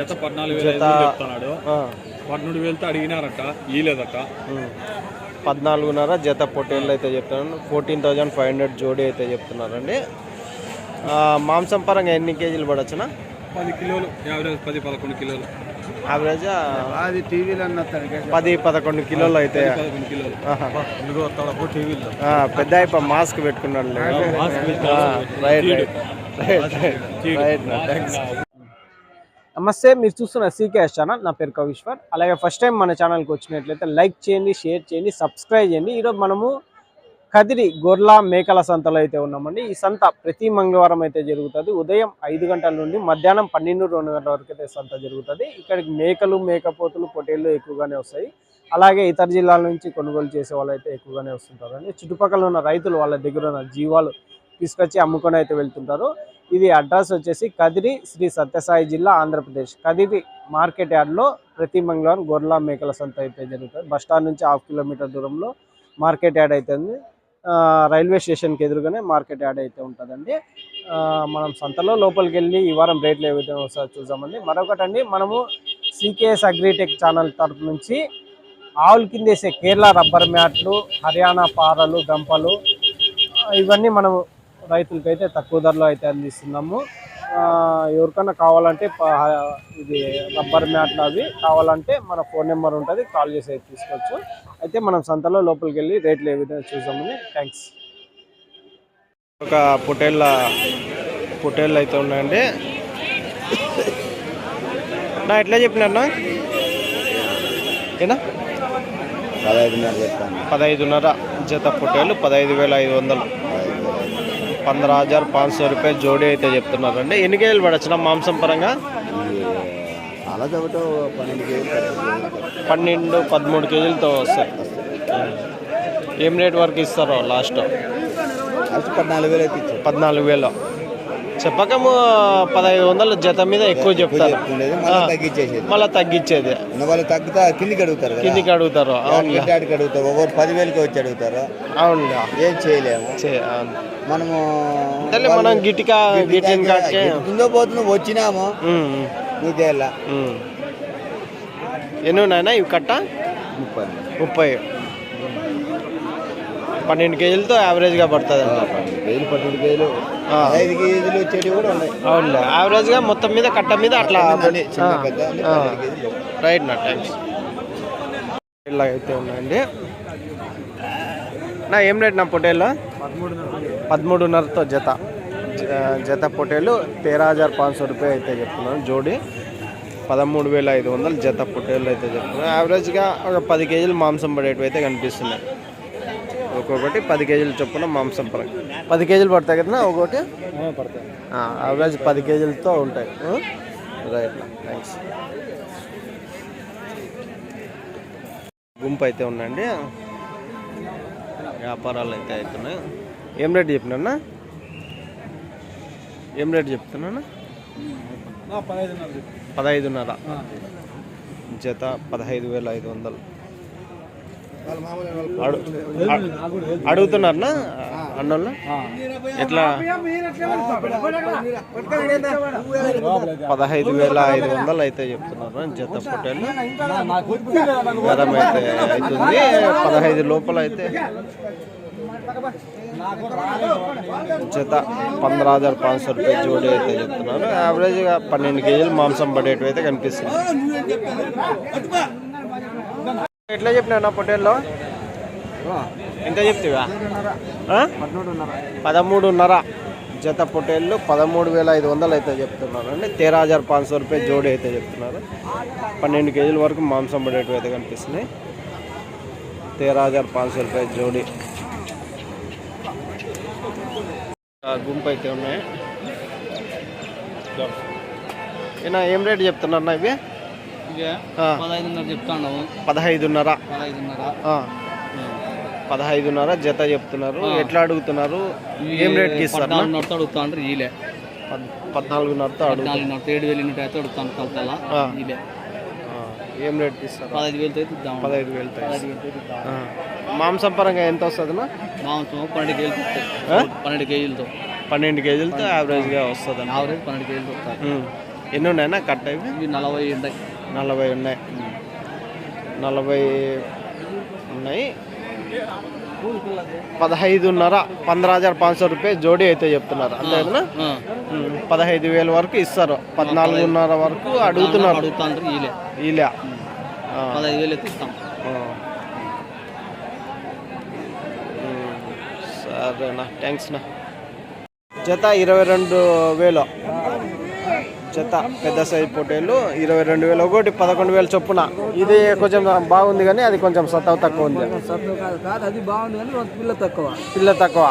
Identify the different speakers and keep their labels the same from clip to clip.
Speaker 1: జత 14,000 చెప్తున్నాడు. 13,000తో అడిగినారట, ఇలేదట.
Speaker 2: 14.5 జత పొట్టేళ్ళు అయితే చెప్తున్నాను. 14,500 జోడీ అయితే చెప్తున్నారండి. మాంసం పరంగా ఎన్ని కేజీలు పడవచ్చునా?
Speaker 1: 10 కిలోలు యావరేజ్, 10-11 కిలోలు
Speaker 2: యావరేజ్.
Speaker 1: అది టీవీలో
Speaker 2: 10-11 కిలోలు అయితే పెద్ద అయిపో మాస్క్ పెట్టుకున్నాడు. నమస్తే, మీరు చూస్తున్న సీకేఎస్ ఛానల్. నా పేరు కవిశ్వర్. అలాగే ఫస్ట్ టైం మన ఛానల్కి వచ్చినట్లయితే లైక్ చేయండి, షేర్ చేయండి, సబ్స్క్రైబ్ చేయండి. ఈరోజు మనము కదిరి గొర్రెల మేకల సంతలో అయితే ఉన్నామండి. ఈ సంత ప్రతి మంగళవారం అయితే జరుగుతుంది. ఉదయం 5 గంటల నుండి మధ్యాహ్నం 12-2 గంటల వరకు అయితే సంత జరుగుతుంది. ఇక్కడికి మేకలు, మేకపోతులు, పొట్టేళ్ళు ఎక్కువగానే వస్తాయి. అలాగే ఇతర జిల్లాల నుంచి కొనుగోలు చేసే వాళ్ళు అయితే ఎక్కువగానే వస్తుంటారండి. చుట్టుపక్కల ఉన్న రైతులు వాళ్ళ దగ్గర ఉన్న జీవాలు తీసుకొచ్చి అమ్ముకొని అయితే వెళ్తుంటారు. ఇది అడ్రస్ వచ్చేసి కదిరి, శ్రీ సత్యసాయి జిల్లా, ఆంధ్రప్రదేశ్. కదిరి మార్కెట్ యార్డ్లో ప్రతి మంగళవారం గొర్రెల మేకల సంత అయితే జరుగుతుంది. బస్టాండ్ నుంచి 1/2 కిలోమీటర్ దూరంలో మార్కెట్ యార్డ్ అయితే ఉంది. రైల్వే స్టేషన్కి ఎదురుగానే మార్కెట్ యార్డ్ అయితే ఉంటుందండి. మనం సంతలో లోపలికి వెళ్ళి ఈ వారం రేట్లు ఏ విధంగా వస్తాయో చూద్దామండి. మరొకటండి, మనము సీకేఎస్ అగ్రిటెక్ ఛానల్ తరఫు నుంచి ఆవుల కింద వేసే కేరళ రబ్బర్ మ్యాట్లు, హర్యానా పారలు, గంపలు, ఇవన్నీ మనము రైతులకైతే తక్కువ ధరలో అయితే అందిస్తున్నాము. ఎవరికన్నా కావాలంటే ఇది రబ్బర్ మ్యాట్లు అవి కావాలంటే మన ఫోన్ నెంబర్ ఉంటుంది, కాల్ చేసి అయితే తీసుకోవచ్చు. అయితే మనం సంతలో లోపలికి వెళ్ళి రేట్లు ఏ విధంగా చూసామని. థ్యాంక్స్. ఒక పొట్టేళ్ళు అయితే ఉన్నాయండి. నా ఎట్లా చెప్పినా ఏనా 15.5 జత పొట్టేళ్ళు 15,500, 15,500 రూపాయలు జోడీ అయితే చెప్తున్నారండి. ఎన్ని కేజీలు పడచ్చునా మాంసం పరంగా? 12-13 కేజీలతో వస్తాయి. ఏం రేట్ వరకు ఇస్తారో లాస్ట్? 14,000 చెప్పకము 1,500 జత మీద ఎక్కువ చెప్తారు, మళ్ళీ తగ్గించేది. కిందికి అడుగుతారు. అవును,
Speaker 3: 10,000కి వచ్చి అడుగుతారు.
Speaker 2: అవునుగా,
Speaker 3: ఏం చేయలేము మనము.
Speaker 2: మనం గిట్టిగా
Speaker 3: పోతున్నా వచ్చినాము. నీకేలా
Speaker 2: ఎన్ని ఉన్నాయన్నా ఇవి? కట్ట 30, 12 కేజీలతో యావరేజ్గా పడుతుంది.
Speaker 3: 12 కేజీలు 5 కేజీలు వచ్చేవి కూడా ఉన్నాయి.
Speaker 2: అవునులే, యావరేజ్గా మొత్తం మీద కట్ట మీద అట్లా. రైట్ నా, థ్యాంక్స్. ఇలా అయితే ఉన్నాయండి. నా ఏం రేట్ నా పొట్టేళ్ళు? 13.5తో జత పొట్టేళ్ళు 13,500 రూపాయలు అయితే చెప్తున్నాను. జోడి 13,500 జత పొట్టేళ్ళు అయితే చెప్తున్నాను. యావరేజ్గా ఒక 10 కేజీలు మాంసం పడేటివి అయితే కనిపిస్తున్నాయి. ఒక్కొక్కటి 10 కేజీలు చొప్పున మాంసం పరంగా 10 కేజీలు పడతాయి కదా ఒక్కొక్కటి? పడతాయి. యావరేజ్ 10 కేజీలతో ఉంటాయి. Right, thanks. గుంపు అయితే ఉన్నాయండి, వ్యాపారాలు అయితే అవుతున్నాయి. ఏం రేట్ చెప్పినా? ఏం రేట్ చెప్తున్నా? 15.5 జత 15,500 అడుగుతున్నారనా అన్నోళ్ళు? ఎట్లా? 15,500 అయితే చెప్తున్నారు జత పొట్టేళ్ళు. గరం అయితే అవుతుంది 15 లోపల అయితే. జత 15,500 రూపాయలు జోడీ అయితే చెప్తున్నారు. యావరేజ్గా 12 కేజీలు మాంసం పడేటివి అయితే కనిపిస్తుంది. ఎట్లా చెప్పినా పొట్టేల్లో? ఎంత చెప్తావా? 13.5 జత పొట్టేళ్ళు 13,500 అయితే చెప్తున్నారు అండి. 13,500 రూపాయలు జోడీ అయితే చెప్తున్నారు. 12 కేజీల వరకు మాంసం పడేటివి అయితే కనిపిస్తున్నాయి. 13,500 రూపాయలు జోడీ. గుంపు అయితే ఉన్నాయి. ఏం రేట్ చెప్తున్నారు ఇవి?
Speaker 1: 15.5 చెప్తాను.
Speaker 2: 15.5 జత చెప్తున్నారు. ఎట్లా అడుగుతున్నారు? ఏం రేట్కి ఇస్తారు?
Speaker 1: 14.5 అడుగుతాను.
Speaker 2: 14.5
Speaker 1: అడుగుతాను. 7,000 అయితే అడుగుతాను.
Speaker 2: ఏం రేట్కి ఇస్తారు?
Speaker 1: 15,000
Speaker 2: మాంసం పరంగా ఎంత వస్తుంది?
Speaker 1: మాంసం 12 కేజీలు. 12 కేజీలతో
Speaker 2: 12 కేజీలతో యావరేజ్గా వస్తుంది.
Speaker 1: యావరేజ్ 12 కేజీలతో వస్తుంది.
Speaker 2: ఎన్ని ఉన్నాయన్నా కట్ట ఇవి?
Speaker 1: ఇవి 40 ఉంటాయి.
Speaker 2: 40 ఉన్నాయి. 40 ఉన్నాయి. 15.5 15,500 రూపాయ జోడీ అయితే చెప్తున్నారు అంతే కదా? 15,000 వరకు ఇస్తారు. 14.5 వరకు అడుగుతున్నారు.
Speaker 1: అడుగుతాండ్రు
Speaker 2: ఈలే
Speaker 1: 15,000 అయితే ఇస్తాం.
Speaker 2: సరేనా, థ్యాంక్స్ నా. జత 22,000. జత పెద్ద సైజ్ పొట్టేళ్ళు 22,000. ఒకటి 11,000 చొప్పున. ఇది కొంచెం బాగుంది కానీ అది కొంచెం సత్తవ తక్కువ ఉంది.
Speaker 1: అది బాగుంది కానీ పిల్ల తక్కువ.
Speaker 2: పిల్ల తక్కువ.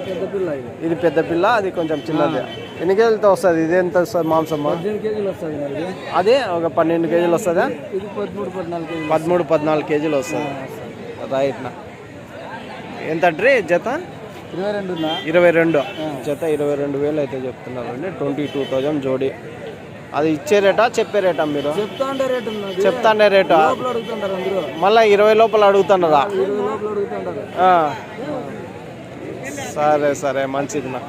Speaker 1: పెద్ద పిల్ల.
Speaker 2: ఇది పెద్ద పిల్ల, అది కొంచెం చిన్నది. ఎన్ని కేజీలతో వస్తుంది? ఇది ఎంత వస్తుంది మాంసం?
Speaker 1: 18 కేజీలు వస్తుంది.
Speaker 2: అదే ఒక 12 కేజీలు వస్తుందా?
Speaker 1: ఇది 13-14 కేజీలు.
Speaker 2: 13-14 కేజీలు వస్తుంది. రైట్ నా. ఎంత ట్రీ జత? 22. జత 22,000 అయితే చెప్తున్నారు అండి. 22,000 జోడీ. అది ఇచ్చే రేటా చెప్పే రేటా? మీరు చెప్తాండే రేటా? మళ్ళీ 20 లోపల అడుగుతున్నారా? సరే సరే, మంచిది నా.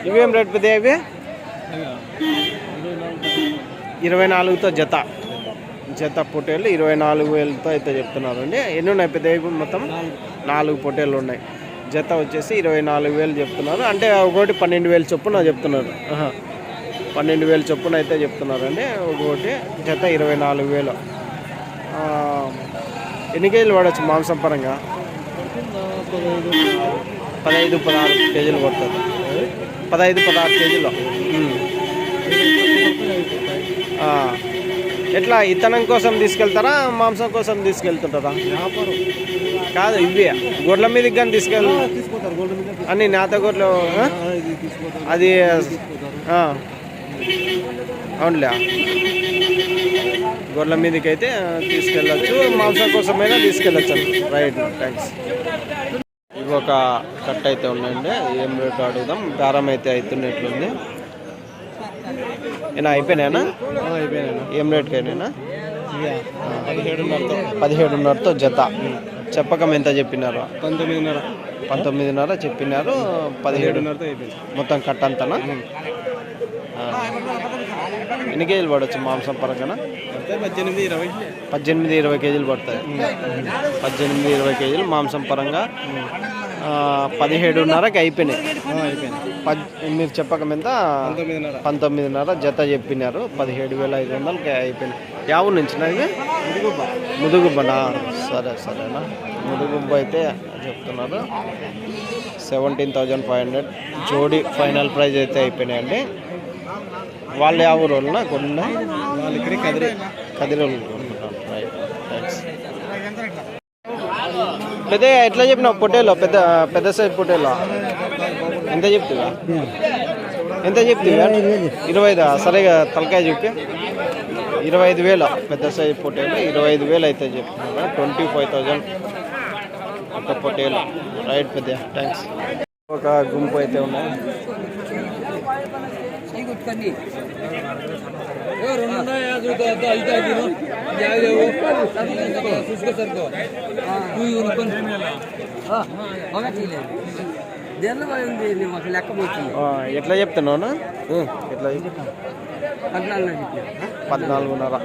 Speaker 2: ఇవేం రేట్ పెద్ద? ఇవి 24తో జత. జత పొట్టేళ్ళు 24,000తో అయితే చెప్తున్నారు అండి. ఎన్ని ఉన్నాయి పెద్ద? మొత్తం 4 పొట్టేళ్ళు ఉన్నాయి. జత వచ్చేసి 24,000 చెప్తున్నారు. అంటే ఒకటి 12,000 చొప్పున చెప్తున్నారు. 12,000 చొప్పున అయితే చెప్తున్నారు అండి. ఒకటి జత 24,000. ఎన్ని కేజీలు పడవచ్చు మాంసం పరంగా? 15-16 కేజీలు పడుతుంది. 15-16 కేజీలు. ఎట్లా ఇతనం కోసం తీసుకెళ్తారా, మాంసం కోసం తీసుకెళ్తుంటారా? కాదు, ఇవి గొడ్ల మీదకి కానీ అన్ని నేత గొడ్లు. అది అవునులే, గొడ్ల మీదకి అయితే తీసుకెళ్ళచ్చు, మాంసం కోసమైనా తీసుకెళ్ళచ్చు. Right, thanks. ఇవి ఒక కట్ అయితే ఉన్నాయండి. ఏం రేటు అడుగుదాం. బేరం అయితే అవుతున్నట్లుంది. ఏనా అయిపోయినాయనా? ఏం రేట్కి అయినా? 17.5తో జత. చెప్పకం ఎంత చెప్పినారు? 19.5 చెప్పినారు. 17.5 మొత్తం కట్ అంతనా? ఎన్ని కేజీలు పడవచ్చు మాంసం పరంగా? 18-20 కేజీలు పడతాయి. 18-20 కేజీలు మాంసం పరంగా. 17.5కి అయిపోయినాయి. మీరు చెప్పకం ఎంత? 19.5 జత చెప్పినారు. 17,500కి అయిపోయినాయి. యావ నుంచి ఇది? ముదుగుబ్బనా? సరే సరేనా. ముదుగుబ్బ అయితే చెప్తున్నారు 17,500 జోడీ. ఫైనల్ ప్రైజ్ అయితే అయిపోయినాయండి. వాళ్ళు ಯಾವ ఊరోళ్ళ కొండ? కదిరోళ్ళు. పెద్ద ఎట్లా చెప్పినావు పొట్టేలో? పెద్ద సైజ్ పొట్టేలో ఎంత చెప్తుగా? ఎంత చెప్తుగా? 25. సరేగా తలకాయ చెప్పి 25,000. పెద్ద సైజ్ పొట్టేలు 25,000 అయితే చెప్తున్నారు. 25,000 ఒక పొట్టేలు. రైట్ పెద్ద, థ్యాంక్స్. ఒక గుంపు అయితే ఉన్నాయి. ఎట్లా చెప్తున్నావు? ఎట్లా 14.5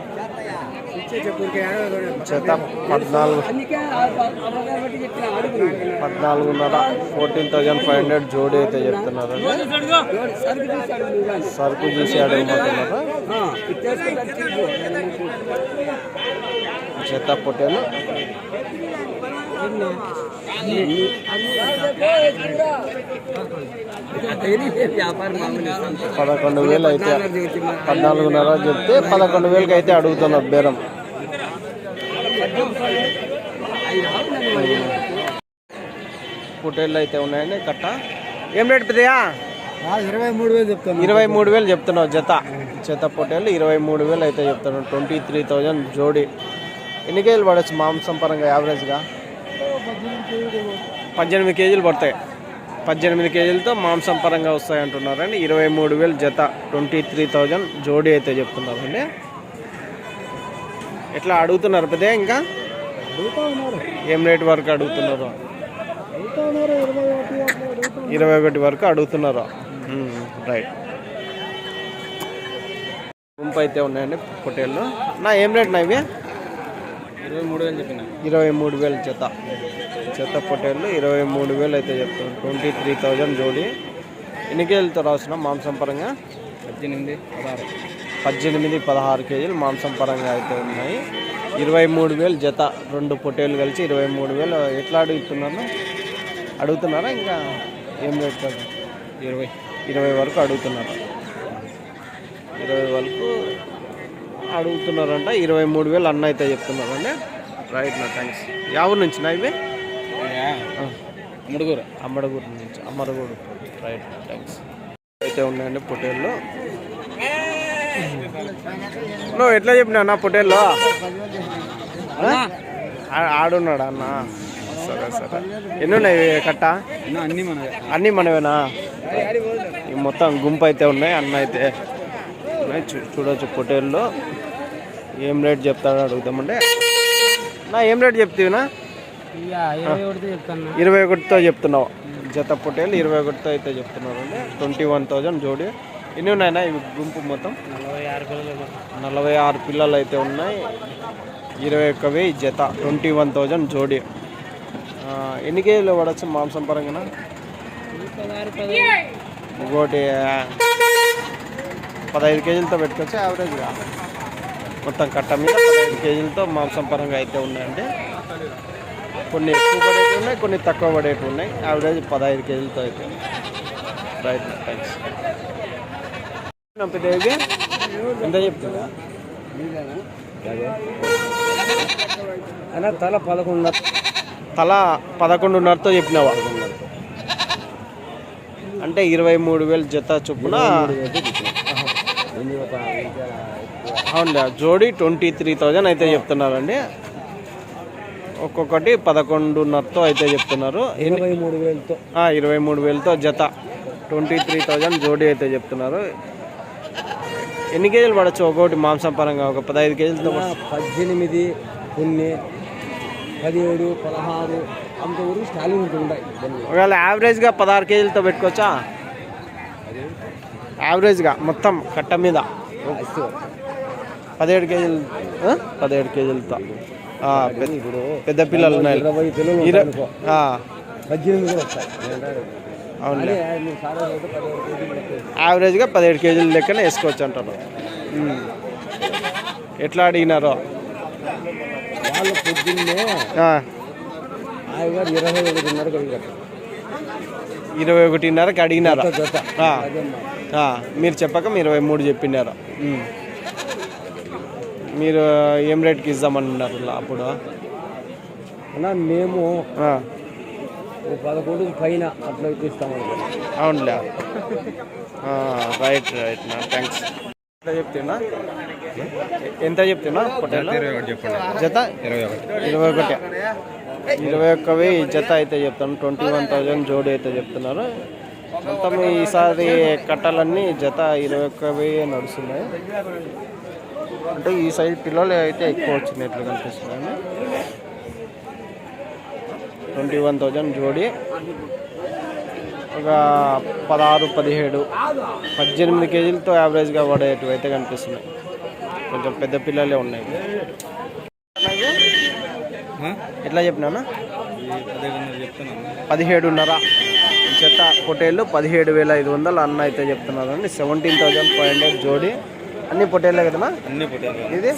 Speaker 2: చేత 14.5 14,500 జోడీ అయితే చెప్తున్నారు. సరుకు చూసి అడుగుతున్నారు. చేత పొట్టేలు 11,000 అయితే 14.5 చెప్తే 11,000కి అయితే అడుగుతున్నారు బేరం. పొట్టేళ్ళు అయితే ఉన్నాయండి. కట్ట ఏం రేటు పెద్దయా?
Speaker 3: 23,000 చెప్తాను.
Speaker 2: 23,000 చెప్తున్నావు జత. జత పొట్టేళ్ళు 23,000 అయితే చెప్తున్నావు. 23,000 జోడీ. ఎన్ని కేజీలు పడవచ్చు మాంసం పరంగా యావరేజ్గా? 18 కేజీలు పడతాయి. 18 కేజీలతో మాంసం పరంగా వస్తాయి అంటున్నారండి. 23,000 జత. 23,000 జోడీ అయితే చెప్తున్నారండి. ఎట్లా అడుగుతున్నారు పెద్ద? ఇంకా ఏం రేట్ వరకు అడుగుతున్నారు? 21 వరకు అడుగుతున్నారు. రైట్. గుంపు అయితే ఉన్నాయండి పొట్టేళ్ళు. నా ఏం రేట్ నా ఇవి?
Speaker 1: 23,000 చెప్పిన.
Speaker 2: 23,000 జత. జత పొట్టేళ్ళు 23,000 అయితే చెప్తాను. 23,000 జోడి. ఎన్ని కేజీలతో రాసిన మాంసం పరంగా? 18-16 కేజీలు మాంసం పరంగా అయితే ఉన్నాయి. 23,000 జత. 2 పొట్టేళ్ళు కలిసి 23,000. ఎట్లా అడుగుతున్నారా ఇంకా ఏం రేట్ కాదు? 20 వరకు అడుగుతున్నారు. 20 వరకు అడుగుతున్నారంట. 23,000 అన్న అయితే చెప్తున్నారండి. రైట్ నా థ్యాంక్స్. ఎవరి నుంచి నా ఇవి? అమ్మడగూరు నుంచి. అమ్మడగూరు. Right thanks. అయితే ఉన్నాయండి పొట్టేళ్ళు. నువ్వు ఎట్లా చెప్పినా నా పొట్టేళ్ళు? ఆడున్నాడా అన్న? సరే సరే. ఎన్ని ఉన్నాయి కట్ట? అన్నీ మనవేనా? ఈ మొత్తం గుంపు అయితే ఉన్నాయి. అన్న అయితే ఉన్నాయి. చూడవచ్చు పొట్టేళ్ళు. ఏం రేట్ చెప్తాడో అడుగుతామంటే. నా ఏం రేట్ చెప్తావునా? 21తో చెప్తున్నావు. జత పొట్టేళ్ళు 21తో అయితే చెప్తున్నారు అండి. 21,000 జోడి. ఎన్ని ఉన్నాయినా ఇవి గుంపు మొత్తం? 46 పిల్లలు అయితే ఉన్నాయి. 21,000 జత. 21,000 జోడి. ఎన్ని కేజీలు పడవచ్చు మాంసం పరంగా? ఇంకోటి 15 కేజీలతో పెట్టుకోవచ్చు యావరేజ్గా. మొత్తం కట్ట మీద 15 కేజీలతో మాంసం పరంగా అయితే ఉన్నాయండి. కొన్ని ఎక్కువ పడేటివి ఉన్నాయి, కొన్ని తక్కువ పడేటివి ఉన్నాయి. యావరేజ్ 15 కేజీలతో అయితే. Right thanks. పెద్దవి ఎంత చెప్తుందా?
Speaker 1: తల 11,500.
Speaker 2: తల 11,500తో చెప్పినావా? అంటే 23,000 జత చొప్పున. అవునులే. జోడి 23,000 అయితే చెప్తున్నారండి. ఒక్కొక్కటి 11,500తో అయితే చెప్తున్నారు. 23,000తో జత. 23,000 జోడి అయితే చెప్తున్నారు. ఎన్ని కేజీలు పడవచ్చు ఒక్కొక్కటి మాంసం పరంగా? ఒక 15 కేజీలతో.
Speaker 1: 18, కొన్ని 17, 16 అంతవరకు స్టాలింగ్ ఉంటాయి.
Speaker 2: ఒకవేళ యావరేజ్గా 16 కేజీలతో పెట్టుకోవచ్చా? యావరేజ్గా మొత్తం కట్ట మీద 17 కేజీలు. 17 కేజీలతో పెద్ద పిల్లలు ఉన్నాయి.
Speaker 1: 20 పిల్లలు. 18 వస్తాయి.
Speaker 2: అవును. యావరేజ్గా 17 కేజీల లెక్కనే వేసుకోవచ్చు అంటారు. ఎట్లా అడిగినారో
Speaker 1: వాళ్ళు పొద్దున్నే
Speaker 2: 21:30కి అడిగినారు. మీరు చెప్పక మీరు 23 చెప్పినారు. మీరు ఏం రేట్కి ఇద్దామన్నారు అప్పుడు?
Speaker 1: మేము 11 పైన అట్లా ఇస్తాము.
Speaker 2: అవునులే. రైట్ రైట్ నా థ్యాంక్స్. ఎంత చెప్తున్నా? ఎంత చెప్తున్నా పొట్టేలు జత? 21,000 జత అయితే చెప్తాను. 21,000 జోడి అయితే చెప్తున్నారు. మొత్తం ఈసారి కట్టాలన్నీ జత 21,000 నడుస్తున్నాయి. అంటే ఈ సైజ్ పిల్లలు అయితే ఎక్కువ వచ్చినట్లు కనిపిస్తున్నాయి. 21,000 జోడి. ఒక 16, 17, 18 కేజీలతో యావరేజ్గా పడేటివి అయితే కనిపిస్తున్నాయి. కొంచెం పెద్ద పిల్లలే ఉన్నాయి. ఎట్లా చెప్పినాను? 17,500 జత పొట్టేళ్ళు. 17,500 అన్న అయితే చెప్తున్నారండి. 17,500 జోడి. అన్ని పొట్టేళ్ళే కదన్నా?
Speaker 3: అన్ని పొట్టేళ్ళు.
Speaker 2: ఇది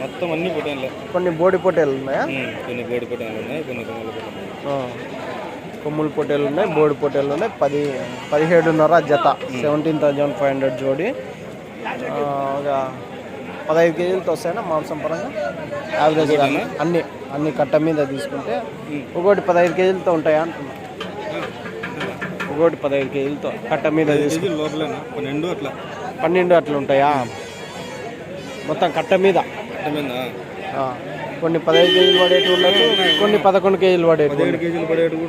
Speaker 3: మొత్తం అన్ని పొట్టేళ్ళే.
Speaker 2: కొన్ని బోడి పొట్టేళ్ళు ఉన్నాయా?
Speaker 3: కొన్ని బోడి పొట్టేళ్ళు ఉన్నాయి, కొన్ని కొమ్ముల పొట్టేళ్ళు.
Speaker 2: కొమ్ముల పొట్టేళ్ళు ఉన్నాయి, బోడి పొట్టేళ్ళు ఉన్నాయి. 17,500 జత. 17,500 జోడి. ఒక 15 కేజీలతో వస్తాయన్నా మాంసం పరంగా యావరేజ్. అన్ని కట్ట మీద తీసుకుంటే ఒకటి 15 కేజీలతో ఉంటాయా అంటున్నా? ఒకటి 15 కేజీలతో కట్ట మీద తీసుకుంటే 12 అట్లా ఉంటాయా మొత్తం కట్ట మీద? కొన్ని 15 కేజీలు పడేటివి ఉన్నాయి, కొన్ని 11 కేజీలు పడేటివి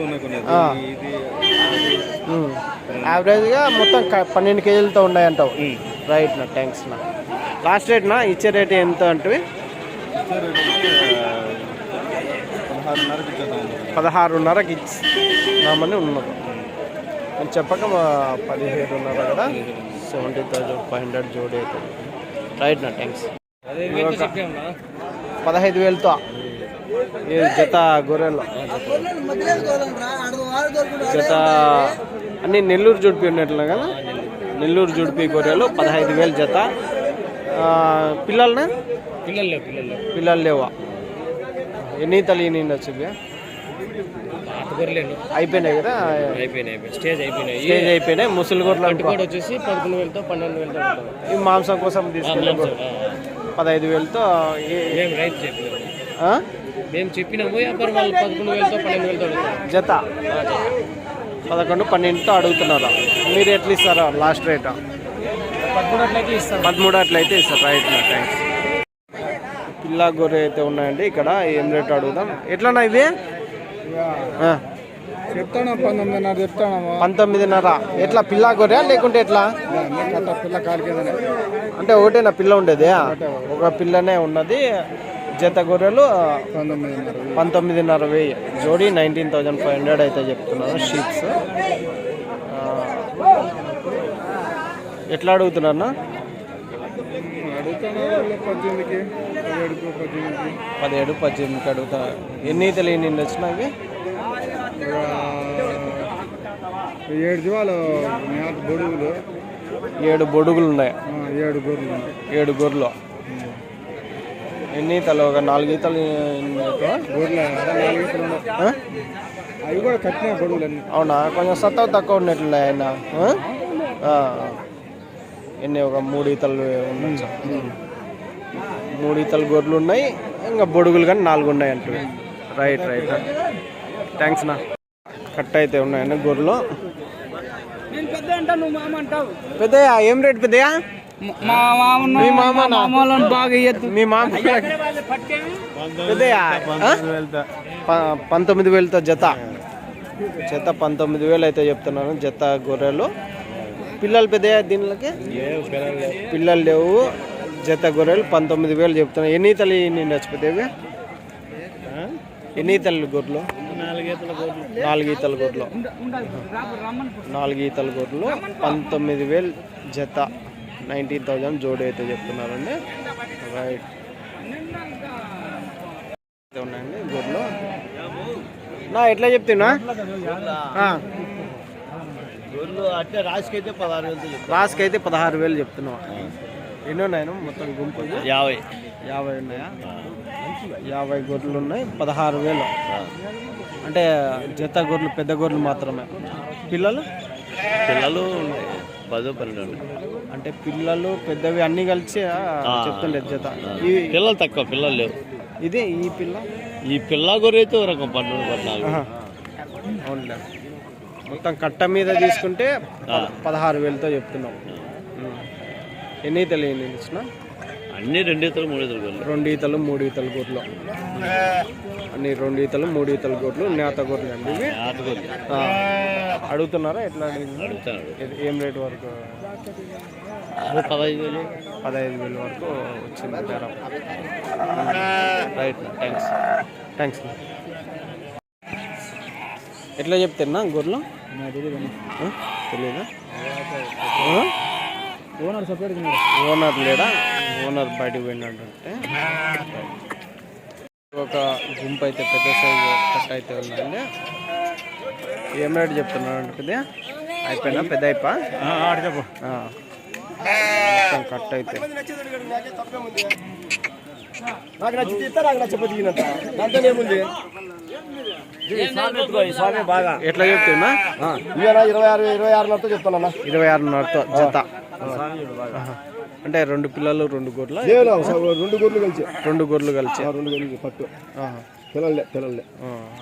Speaker 2: యావరేజ్గా మొత్తం 12 కేజీలతో ఉన్నాయంటావు. రైట్ నా థ్యాంక్స్ నా. లాస్ట్ రేట్ నా ఇచ్చే రేట్ ఎంత అంటే? 16,500కి ఇచ్చినామని ఉన్నారు. నేను చెప్పక 17,500 కదా. 17,500 జోడి అవుతుంది. రైట్ నా థ్యాంక్స్. 15,000తో ఈ జత గొర్రెలు, జత అన్ని నెల్లూరు జుడిపి ఉన్నట్లు కదా, నెల్లూరు జుడిపి గొర్రెలు 15,000 జత. పిల్లలనా? పిల్లలు లేవా? ఎన్ని తల్లి ఉండొచ్చు? అయిపోయినాయి కదా, స్టేజ్ అయిపోయినాయి. ముసలి గొర్రెలు వచ్చేసి 11,000తో 12,000తో. ఈ మాంసం కోసం తీసుకెళ్ళి 15,000తో
Speaker 1: మేము చెప్పినాము. వ్యాపారం వాళ్ళు 11,000తో 12,000తో
Speaker 2: జత 11-12తో అడుగుతున్నారు. మీరు ఎట్లా ఇస్తారా లాస్ట్ రేట్? 13 అట్లయితే ఇస్తారు. రైట్ నా థ్యాంక్స్. పిల్ల గొర్రె అయితే ఉన్నాయండి ఇక్కడ. ఏం రేట్ అడుగుదాం? ఎట్లన్నా ఇవి?
Speaker 3: చెప్తాను 19,500 చెప్తాను.
Speaker 2: 19,500. ఎట్లా పిల్ల గొర్రె లేకుంటే ఎట్లా?
Speaker 3: పిల్ల కాలికేదనే
Speaker 2: అంటే ఒకటేనా పిల్ల ఉండేది? ఒక పిల్లనే ఉన్నది. జత గొర్రెలు 19,500 జోడి 19,500 అయితే చెప్తున్నారు. షీప్స్ ఎట్లా అడుగుతున్నారన్నా? 17-18కి అడుగుతా. ఎన్ని తెలియని వచ్చినావి?
Speaker 3: 7 జీవాలు,
Speaker 2: 7 బొడుగులు ఉన్నాయి.
Speaker 3: 7
Speaker 2: గొర్రెలు. ఎన్ని ఈతలు? ఒక 4 ఈతలు
Speaker 3: అవి కూడా కట్టిన గొడుగులు.
Speaker 2: అవునా? కొంచెం సత్తవ తక్కువ ఉన్నట్లున్నాయి ఆయన. ఎన్ని? ఒక 3 ఈతలు ఉండొచ్చు. 3 ఈతలు గొర్రెలు ఉన్నాయి. ఇంకా బొడుగులు కానీ 4 ఉన్నాయి అంటే. రైట్ థ్యాంక్స్ నా. కట్ అయితే ఉన్నాయండి గొర్రెలు. పెద్దయ్యా ఏం రేట్ పెద్దయ్యా? మీ మామ మీ మామ పెద్దయ్యా 19,000తో జత 19,000 అయితే చెప్తున్నాను. జత గొర్రెలు. పిల్లలు పెద్దయ్యా దీనికి? పిల్లలు లేవు. జత గొర్రెలు 19,000 చెప్తున్నాను. ఎన్ని తల్లి నిండొచ్చు పెద్దవి? ఎన్ని ఈతలు గొర్రెలు? 4 ఈతల గొర్రెలు. 4 ఈతల గొర్రెలు 19,000 జత 19,000 జోడి అయితే చెప్తున్నారండి. రైట్ ఉన్నాయండి గొర్రెలు. నా ఎట్లా చెప్తున్నా?
Speaker 3: అంటే రాసుకైతే 16,000.
Speaker 2: రాసుకైతే 16,000 చెప్తున్నావా? ఎన్ని ఉన్నాయి మొత్తం గుంపు? 50 ఉన్నాయా? 50 గొర్రెలు ఉన్నాయి. 16,000 అంటే జత గొర్రెలు, పెద్ద గొర్రెలు మాత్రమే. పిల్లలు
Speaker 3: 10-12
Speaker 2: అంటే పిల్లలు పెద్దవి అన్ని కలిసి చెప్తుండే జత. ఈ
Speaker 3: పిల్లలు తక్కువ, పిల్లలు లేవు.
Speaker 2: ఇది ఈ
Speaker 3: పిల్ల గొర్రె అయితే రకం 12-14.
Speaker 2: అవునులే. మొత్తం కట్ట మీద తీసుకుంటే 16,000తో చెప్తున్నాం. ఎన్ని తెలియని ఇచ్చిన?
Speaker 3: అన్ని 2 ఈతలు 3 ఈతలు గొర్రెలు.
Speaker 2: 2 ఈతలు 3 ఈతల గొర్రెలు. అన్ని 2 ఈతలు 3 ఈతల గొర్రెలు. నేత గొర్రెలు అండి ఇవి. అడుగుతున్నారా? ఎట్లా
Speaker 3: అడుగుతాను.
Speaker 2: ఏం రేటు వరకు? 15,000 వరకు వచ్చింది బేరం. Right thanks. ఎట్లా చెప్తున్నా గొర్రెలు? తెలీదా?
Speaker 3: Owner separate.
Speaker 2: ఓనర్ లేడా? ఓనర్ బయటకు పోయినట్టే. ఒక గుంపు అయితే పెద్ద సైజు కట్ట అయితే ఉందండి. ఏం రేటు చెప్తున్నాడు? పెద్ద అయిపోయినా? పెద్ద అయిపో చెప్పు. మొత్తం కట్ట అయితే
Speaker 3: నాకు నచ్చింది ఇస్తా, నాకు నచ్చపోతే దాంతో ఏముంది? బాగా
Speaker 2: ఎట్లా చెప్తున్నా?
Speaker 3: 26,500తో చెప్తానన్నా.
Speaker 2: 26,500తో జత. అంటే 2 పిల్లలు 2 గొర్రెలు.
Speaker 3: 2 గొర్రెలు కలిసి
Speaker 2: 2 గొర్రెలు కలిసి
Speaker 3: 2 గొర్రెలు పట్టు. పిల్లలే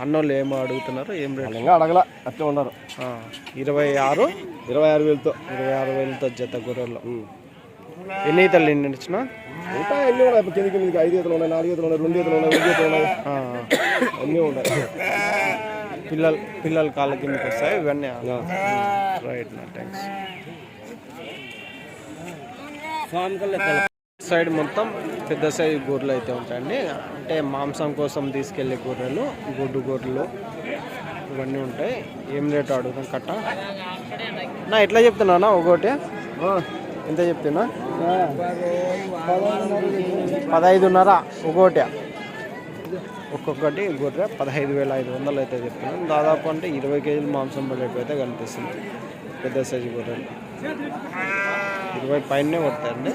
Speaker 2: అన్నోళ్ళు ఏమో అడుగుతున్నారు? ఏం రేట్?
Speaker 3: అడగల అట్లా ఉన్నారు.
Speaker 2: 26,000తో జత గొర్రెలు. ఎన్ని ఈతలు నిండిన?
Speaker 3: ఇంకా ఎన్ని ఉన్నాయి? కిందికి 5 ఈతలు ఉన్నాయి, 4 ఈతలు ఉన్నాయి, 2 ఈతలు ఉన్నాయి, 1 ఈతలు ఉన్నాయి, అన్నీ ఉన్నాయి.
Speaker 2: పిల్లలు కాళ్ళ కిందకి వస్తాయి ఇవన్నీ. రైట్ నా థ్యాంక్స్. సైడ్ మొత్తం పెద్ద సైజు గొర్రెలు అయితే ఉంటాయండి. అంటే మాంసం కోసం తీసుకెళ్లే గొర్రెలు, గొడ్డు గొర్రెలు ఇవన్నీ ఉంటాయి. ఏం రేటు అడుగుతాం కట్ట? నా ఎట్లా చెప్తున్నా ఒకటి? ఎంత చెప్తున్నా 15,500 ఒకటి, ఒక్కొక్కటి గొర్రె 15,500 అయితే చెప్తున్నాను. దాదాపు అంటే 20 కేజీలు మాంసం పడేట్టు అయితే కనిపిస్తుంది పెద్ద సైజు గొర్రెలు. 20 పైనే కొడతాయండి.